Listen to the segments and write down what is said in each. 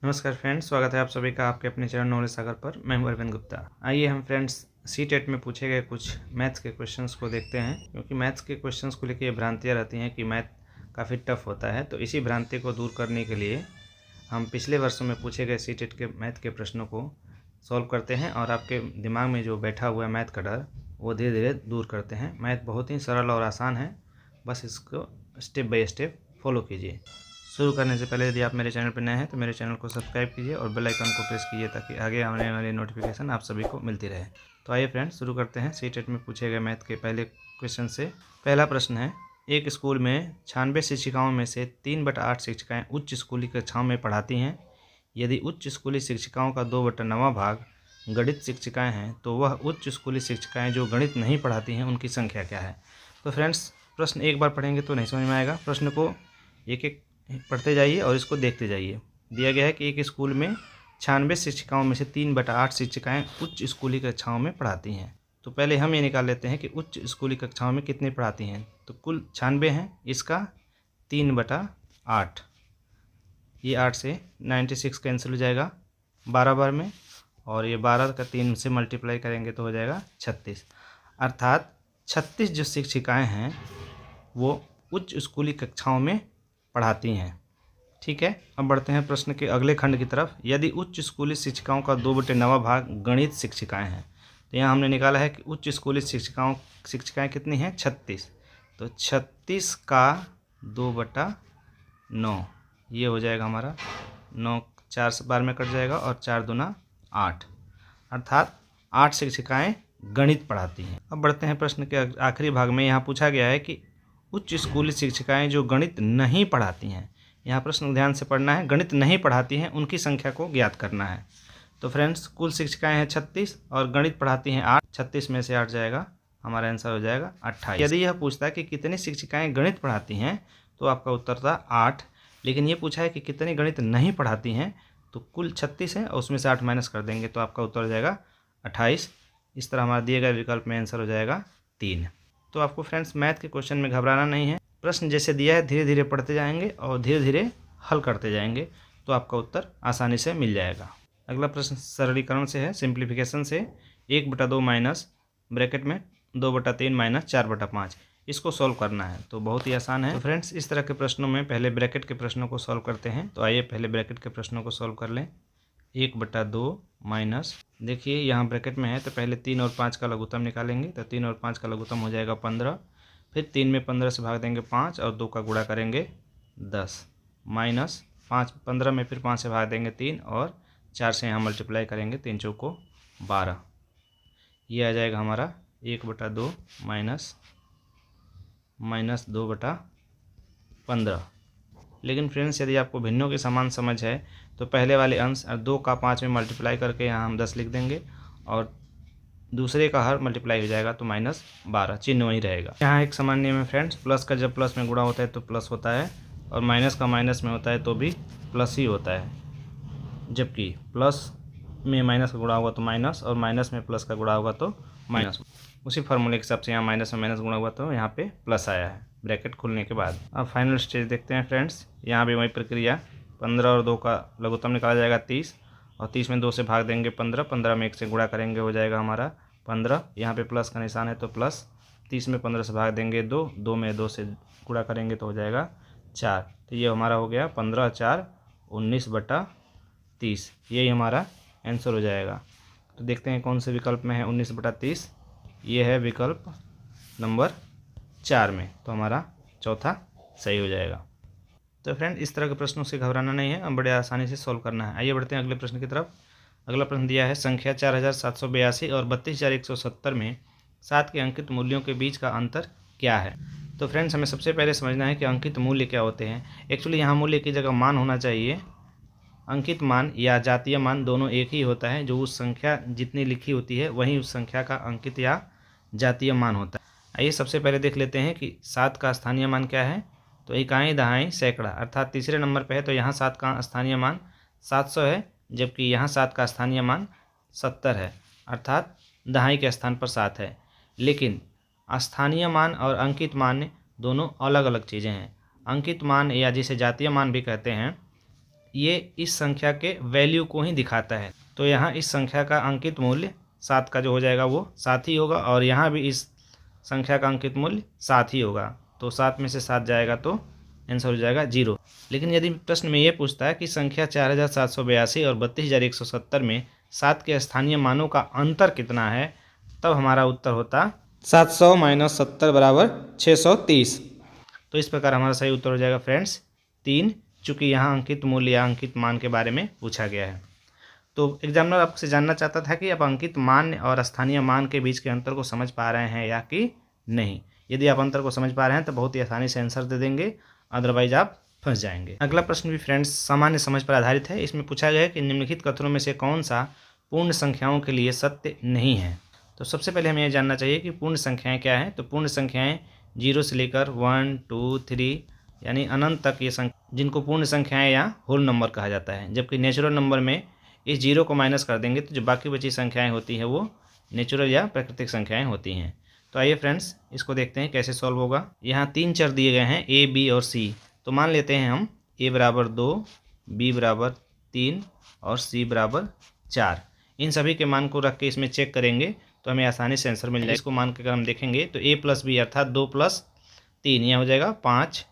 नमस्कार फ्रेंड्स, स्वागत है आप सभी का आपके अपने चैनल नॉलेज सागर पर। मैं हूं अरविंद गुप्ता। आइए हम फ्रेंड्स सी-टेट में पूछे गए कुछ मैथ्स के क्वेश्चंस को देखते हैं, क्योंकि मैथ्स के क्वेश्चंस को लेकर ये भ्रांतियाँ रहती हैं कि मैथ काफ़ी टफ होता है। तो इसी भ्रांति को दूर करने के लिए हम पिछले वर्षों में पूछे गए सी-टेट के मैथ के प्रश्नों को सॉल्व करते हैं और आपके दिमाग में जो बैठा हुआ है मैथ का डर, वो धीरे धीरे दूर करते हैं। मैथ बहुत ही सरल और आसान है, बस इसको स्टेप बाय स्टेप फॉलो कीजिए। शुरू करने से पहले यदि आप मेरे चैनल पर नए हैं तो मेरे चैनल को सब्सक्राइब कीजिए और बेल आइकन को प्रेस कीजिए ताकि आगे आने वाली नोटिफिकेशन आप सभी को मिलती रहे। तो आइए फ्रेंड्स शुरू करते हैं सी-टेट में पूछे गए मैथ के पहले क्वेश्चन से। पहला प्रश्न है, एक स्कूल में 96 शिक्षिकाओं में से 3/8 शिक्षिकाएँ उच्च स्कूली कक्षाओं में पढ़ाती हैं। यदि उच्च स्कूली शिक्षिकाओं का 2/9 भाग गणित शिक्षिकाएँ हैं तो वह उच्च स्कूली शिक्षिकाएँ जो गणित नहीं पढ़ाती हैं उनकी संख्या क्या है। तो फ्रेंड्स प्रश्न एक बार पढ़ेंगे तो नहीं समझ में आएगा, प्रश्न को एक एक पढ़ते जाइए और इसको देखते जाइए। दिया गया है कि एक स्कूल में 96 शिक्षिकाओं में से 3/8 शिक्षिकाएँ उच्च स्कूली कक्षाओं में पढ़ाती हैं। तो पहले हम ये निकाल लेते हैं कि उच्च स्कूली कक्षाओं में कितने पढ़ाती हैं। तो कुल 96 हैं, इसका 3/8, ये 8 से 96 कैंसिल हो जाएगा 12 बार में, और ये 12 का 3 से मल्टीप्लाई करेंगे तो हो जाएगा 36। अर्थात 36 जो शिक्षिकाएँ हैं वो उच्च स्कूली कक्षाओं में पढ़ाती हैं। ठीक है, अब बढ़ते हैं प्रश्न के अगले खंड की तरफ। यदि उच्च स्कूली शिक्षिकाओं का 2/9 भाग गणित शिक्षिकाएं हैं, तो यहाँ हमने निकाला है कि उच्च स्कूली शिक्षिकाएं कितनी हैं, 36। तो 36 का 2/9 ये हो जाएगा हमारा 9, 4 बार में कट जाएगा और 4 दूना 8, अर्थात 8 शिक्षिकाएँ गणित पढ़ाती हैं। अब बढ़ते हैं प्रश्न के आखिरी भाग में। यहाँ पूछा गया है कि उच्च स्कूली शिक्षिकाएं जो गणित नहीं पढ़ाती हैं, यहाँ प्रश्न ध्यान से पढ़ना है, गणित नहीं पढ़ाती हैं उनकी संख्या को ज्ञात करना है। तो फ्रेंड्स कुल शिक्षिकाएं हैं 36 और गणित पढ़ाती हैं 8। 36 में से 8 जाएगा, हमारा आंसर हो जाएगा 28। यदि यह पूछता है कि कितनी शिक्षिकाएं गणित पढ़ाती हैं तो आपका उत्तर था 8, लेकिन ये पूछा है कि कितनी गणित नहीं पढ़ाती हैं, तो कुल 36 है और उसमें से 8 माइनस कर देंगे तो आपका उत्तर हो जाएगा 28। इस तरह हमारा दिए गए विकल्प में आंसर हो जाएगा 3। तो आपको फ्रेंड्स मैथ के क्वेश्चन में घबराना नहीं है, प्रश्न जैसे दिया है धीरे धीरे पढ़ते जाएंगे और धीरे धीरे हल करते जाएंगे तो आपका उत्तर आसानी से मिल जाएगा। अगला प्रश्न सरलीकरण से है, सिंप्लीफिकेशन से। 1/2 माइनस ब्रैकेट में 2/3 माइनस 4/5, इसको सॉल्व करना है। तो बहुत ही आसान है। तो फ्रेंड्स इस तरह के प्रश्नों में पहले ब्रैकेट के प्रश्नों को सॉल्व करते हैं। तो आइए पहले ब्रैकेट के प्रश्नों को सॉल्व कर लें। 1/2 माइनस, देखिए यहाँ ब्रैकेट में है तो पहले 3 और 5 का लघुत्तम निकालेंगे। तो 3 और 5 का लघुत्तम हो जाएगा 15, फिर 3 में 15 से भाग देंगे 5 और 2 का गुणा करेंगे 10, माइनस 5, 15 में फिर 5 से भाग देंगे 3 और 4 से यहाँ मल्टीप्लाई करेंगे, 3 चौको 12, ये आ जाएगा हमारा 1/2 माइनस 2/15। लेकिन फ्रेंड्स यदि आपको भिन्नों की समान समझ है तो पहले वाले अंश 2 का 5 में मल्टीप्लाई करके यहाँ हम 10 लिख देंगे और दूसरे का हर मल्टीप्लाई हो जाएगा तो -12, चिन्ह वही रहेगा। यहाँ एक समान नियम है फ्रेंड्स, प्लस का जब प्लस में गुणा होता है तो प्लस होता है और माइनस का माइनस में होता है तो भी प्लस ही होता है, जबकि प्लस में माइनस का गुणा होगा तो माइनस और माइनस में प्लस का गुणा होगा तो माइनस। उसी फार्मूले के हिसाब से यहाँ माइनस में माइनस गुणा हुआ तो यहाँ पे प्लस आया है ब्रैकेट खुलने के बाद। अब फाइनल स्टेज देखते हैं फ्रेंड्स, यहाँ भी वही प्रक्रिया। 15 और 2 का लघुत्तम निकाला जाएगा 30 और 30 में 2 से भाग देंगे 15, 15 में 1 से गुणा करेंगे हो जाएगा हमारा 15। यहाँ पे प्लस का निशान है तो प्लस, 30 में 15 से भाग देंगे 2, 2 में 2 से गुणा करेंगे तो हो जाएगा 4। तो ये हमारा हो गया 15 और 4 19/30, यही हमारा आंसर हो जाएगा। तो देखते हैं कौन से विकल्प में है 19/30, ये है विकल्प नंबर 4 में, तो हमारा चौथा सही हो जाएगा। तो फ्रेंड इस तरह के प्रश्नों से घबराना नहीं है, हम बड़े आसानी से सॉल्व करना है। आइए बढ़ते हैं अगले प्रश्न की तरफ। अगला प्रश्न दिया है, संख्या 4782 और 32170 में 7 के अंकित मूल्यों के बीच का अंतर क्या है। तो फ्रेंड्स हमें सबसे पहले समझना है कि अंकित मूल्य क्या होते हैं। एक्चुअली यहाँ मूल्य की जगह मान होना चाहिए। अंकित मान या जातीय मान दोनों एक ही होता है, जो उस संख्या जितनी लिखी होती है वही उस संख्या का अंकित या जातीय मान होता है। आइए सबसे पहले देख लेते हैं कि 7 का स्थानीय मान क्या है। तो इकाई, दहाई, सैकड़ा, अर्थात तीसरे नंबर पे है तो यहाँ 7 का स्थानीय मान 700 है, जबकि यहाँ 7 का स्थानीय मान 70 है, अर्थात दहाई के स्थान पर 7 है। लेकिन स्थानीय मान और अंकित मान दोनों अलग अलग चीज़ें हैं। अंकित मान या जिसे जातीय मान भी कहते हैं, ये इस संख्या के वैल्यू को ही दिखाता है। तो यहाँ इस संख्या का अंकित मूल्य 7 का जो हो जाएगा वो 7 ही होगा, और यहाँ भी इस संख्या का अंकित मूल्य 7 ही होगा। तो 7 में से 7 जाएगा तो आंसर हो जाएगा 0। लेकिन यदि प्रश्न में ये पूछता है कि संख्या 4782 और 32170 में 7 के स्थानीय मानों का अंतर कितना है, तब हमारा उत्तर होता 700 - 70 = 630। तो इस प्रकार हमारा सही उत्तर हो जाएगा फ्रेंड्स 3, चूँकि यहाँ अंकित मूल्य या अंकित मान के बारे में पूछा गया है। तो एग्जामिनर आपसे जानना चाहता था कि आप अंकित मान और स्थानीय मान के बीच के अंतर को समझ पा रहे हैं या कि नहीं। यदि आप अंतर को समझ पा रहे हैं तो बहुत ही आसानी से आंसर दे देंगे, अदरवाइज आप फंस जाएंगे। अगला प्रश्न भी फ्रेंड्स सामान्य समझ पर आधारित है। इसमें पूछा गया है कि निम्नलिखित कथनों में से कौन सा पूर्ण संख्याओं के लिए सत्य नहीं है। तो सबसे पहले हमें यह जानना चाहिए कि पूर्ण संख्याएँ क्या हैं। तो पूर्ण संख्याएँ 0 से लेकर 1, 2, 3 यानी अनंत तक ये संख्या, जिनको पूर्ण संख्याएँ या होल नंबर कहा जाता है। जबकि नेचुरल नंबर में इस 0 को माइनस कर देंगे तो जो बाकी बची संख्याएं होती हैं वो नेचुरल या प्राकृतिक संख्याएं होती हैं। तो आइए फ्रेंड्स इसको देखते हैं कैसे सॉल्व होगा। यहाँ 3 चर दिए गए हैं A, B और C। तो मान लेते हैं हम A = 2, B = 3 और C = 4। इन सभी के मान को रख के इसमें चेक करेंगे तो हमें आसानी से आंसर मिल जाएगा। इसको मान के अगर हम देखेंगे तो A + B अर्थात 2 + 3 यह हो जाएगा 5।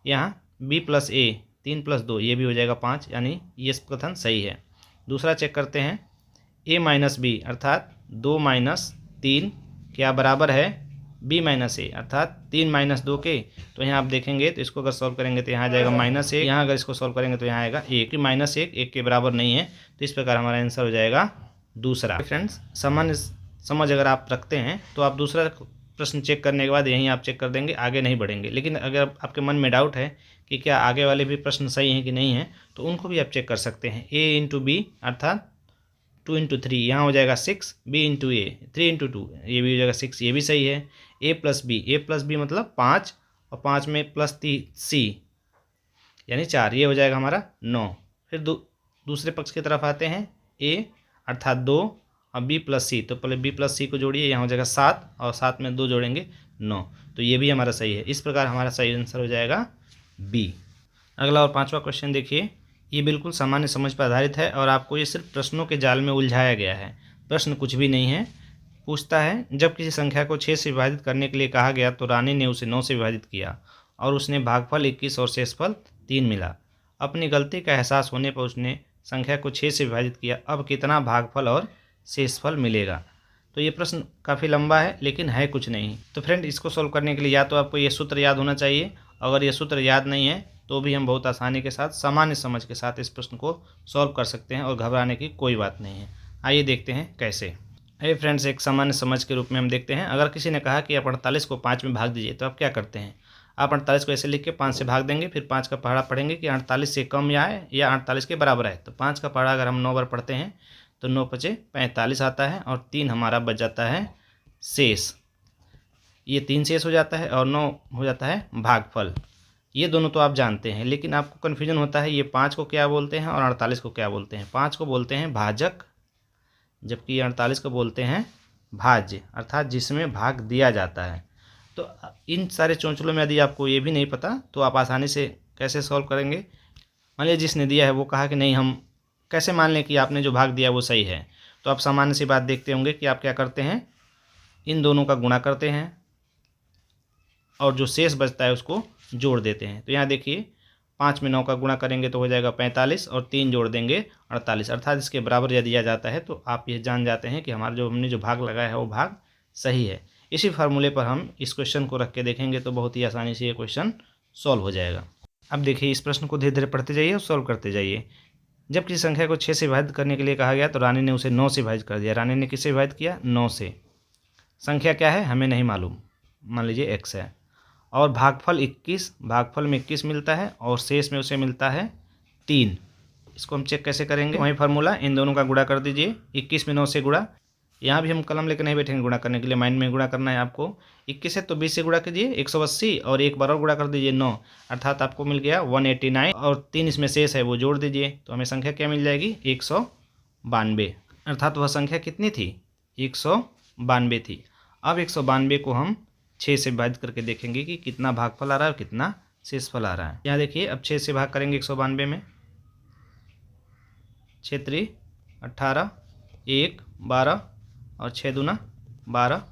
यहाँ B + A 3 + 2 ये भी हो जाएगा 5, यानी ये कथन सही है। दूसरा चेक करते हैं A - B अर्थात 2 - 3 क्या बराबर है B - A अर्थात 3 - 2 के। तो यहाँ आप देखेंगे तो इसको अगर सॉल्व करेंगे तो यहाँ आ जाएगा -1। यहाँ अगर इसको सॉल्व करेंगे तो यहाँ आएगा 1 कि -1 1 के बराबर नहीं है। तो इस प्रकार हमारा आंसर हो जाएगा दूसरा। फ्रेंड्स सामान्य समझ अगर आप रखते हैं तो आप दूसरा प्रश्न चेक करने के बाद यहीं आप चेक कर देंगे, आगे नहीं बढ़ेंगे। लेकिन अगर आपके मन में डाउट है कि क्या आगे वाले भी प्रश्न सही हैं कि नहीं हैं तो उनको भी आप चेक कर सकते हैं। A × B अर्थात 2 × 3 यहाँ हो जाएगा 6, B × A 3 × 2 ये भी हो जाएगा 6, ये भी सही है। A + B मतलब 5 और 5 में +C यानी 4, ये हो जाएगा हमारा 9। फिर दूसरे पक्ष की तरफ आते हैं A अर्थात 2 और B + C। तो पहले B + C को जोड़िए, यहाँ हो जाएगा 7 और 7 में 2 जोड़ेंगे 9। तो ये भी हमारा सही है। इस प्रकार हमारा सही आंसर हो जाएगा B। अगला और 5वां क्वेश्चन देखिए। ये बिल्कुल सामान्य समझ पर आधारित है और आपको ये सिर्फ प्रश्नों के जाल में उलझाया गया है। प्रश्न कुछ भी नहीं है। पूछता है जब किसी संख्या को 6 से विभाजित करने के लिए कहा गया तो रानी ने उसे 9 से विभाजित किया और उसने भागफल 21 और शेषफल 3 मिला। अपनी गलती का एहसास होने पर उसने संख्या को 6 से विभाजित किया। अब कितना भागफल और शेषफल मिलेगा। तो ये प्रश्न काफ़ी लंबा है लेकिन है कुछ नहीं। तो फ्रेंड इसको सॉल्व करने के लिए या तो आपको ये सूत्र याद होना चाहिए, अगर ये सूत्र याद नहीं है तो भी हम बहुत आसानी के साथ सामान्य समझ के साथ इस प्रश्न को सॉल्व कर सकते हैं और घबराने की कोई बात नहीं है। आइए देखते हैं कैसे। आइए फ्रेंड्स एक सामान्य समझ के रूप में हम देखते हैं। अगर किसी ने कहा कि आप 48 को 5 में भाग दीजिए तो आप क्या करते हैं। आप 48 को ऐसे लिख के 5 से भाग देंगे, फिर 5 का पहाड़ा पढ़ेंगे कि 48 से कम या है या 48 के बराबर है। तो 5 का पहाड़ा अगर हम 9 बार पढ़ते हैं तो 9 × 5 = 45 आता है और 3 हमारा बच जाता है शेष। ये 3 शेष हो जाता है और 9 हो जाता है भागफल। ये दोनों तो आप जानते हैं, लेकिन आपको कन्फ्यूजन होता है ये 5 को क्या बोलते हैं और 48 को क्या बोलते हैं। 5 को बोलते हैं भाजक, जबकि 48 को बोलते हैं भाज्य अर्थात जिसमें भाग दिया जाता है। तो इन सारे चौंचलों में यदि आपको ये भी नहीं पता तो आप आसानी से कैसे सॉल्व करेंगे। मान लीजिए जिसने दिया है वो कहा कि नहीं, हम कैसे मान लें कि आपने जो भाग दिया वो सही है। तो आप सामान्य सी बात देखते होंगे कि आप क्या करते हैं, इन दोनों का गुणा करते हैं और जो शेष बचता है उसको जोड़ देते हैं। तो यहाँ देखिए 5 में 9 का गुणा करेंगे तो हो जाएगा 45 और 3 जोड़ देंगे 48 अर्थात इसके बराबर यदि दिया जाता है तो आप ये जान जाते हैं कि हमारा हमने जो भाग लगाया है वो भाग सही है। इसी फार्मूले पर हम इस क्वेश्चन को रख के देखेंगे तो बहुत ही आसानी से ये क्वेश्चन सॉल्व हो जाएगा। अब देखिए इस प्रश्न को धीरे धीरे पढ़ते जाइए और सॉल्व करते जाइए। जब किसी संख्या को 6 से विभाजित करने के लिए कहा गया तो रानी ने उसे 9 से विभाजित कर दिया। रानी ने किससे विभाजित किया? 9 से। संख्या क्या है हमें नहीं मालूम, मान लीजिए x है। और भागफल 21, भागफल में 21 मिलता है और शेष में उसे मिलता है 3। इसको हम चेक कैसे करेंगे, वही फार्मूला, इन दोनों का गुणा कर दीजिए। 21 में 9 से गुणा, यहाँ भी हम कलम लेकर नहीं बैठेंगे गुणा करने के लिए, माइंड में गुणा करना है आपको। 21 है तो 20 से गुणा कीजिए 180 और एक बार और गुणा कर दीजिए 9 अर्थात आपको मिल गया 189 और 3 इसमें शेष है वो जोड़ दीजिए तो हमें संख्या क्या मिल जाएगी 192 अर्थात वह संख्या कितनी थी 192 थी। अब 192 को हम 6 से विभाजित करके देखेंगे कि कितना भागफल आ रहा है और कितना शेषफल आ रहा है। यहाँ देखिए अब 6 से भाग करेंगे 192 में 6 3 18, 1 12 और 6 दूना 12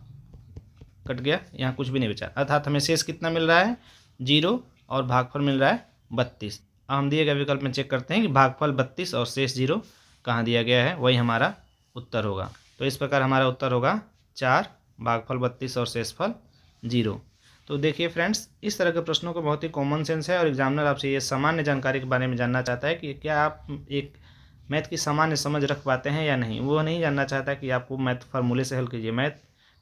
कट गया, यहाँ कुछ भी नहीं बचा, अर्थात हमें शेष कितना मिल रहा है 0 और भागफल मिल रहा है 32। अब हम दिए गए विकल्प में चेक करते हैं कि भागफल 32 और शेष 0 कहाँ दिया गया है, वही हमारा उत्तर होगा। तो इस प्रकार हमारा उत्तर होगा 4, भागफल 32 और शेषफल 0। तो देखिए फ्रेंड्स, इस तरह के प्रश्नों को बहुत ही कॉमन सेंस है और एग्जामिनर आपसे ये सामान्य जानकारी के बारे में जानना चाहता है कि क्या आप एक मैथ की सामान्य समझ रख पाते हैं या नहीं। वो नहीं जानना चाहता कि आपको मैथ फार्मूले से हल कीजिए। मैथ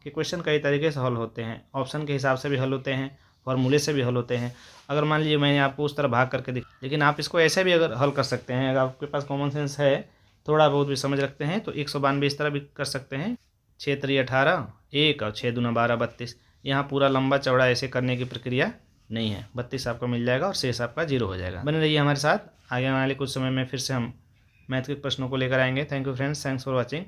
के क्वेश्चन कई तरीके से हल होते हैं, ऑप्शन के हिसाब से भी हल होते हैं, फार्मूले से भी हल होते हैं। अगर मान लीजिए मैंने आपको उस तरह भाग करके लेकिन आप इसको ऐसे भी अगर हल कर सकते हैं, अगर आपके पास कॉमन सेंस है, थोड़ा बहुत भी समझ रखते हैं, तो 192 इस तरह भी कर सकते हैं। 6 3 18, 1 और 6 दूना 12 32। यहाँ पूरा लंबा चौड़ा ऐसे करने की प्रक्रिया नहीं है। 32 आपको मिल जाएगा और शेष आपका 0 हो जाएगा। बने रहिए हमारे साथ, आगे वाले कुछ समय में फिर से हम मैथ के प्रश्नों को लेकर आएंगे। Thank you friends, thanks for watching.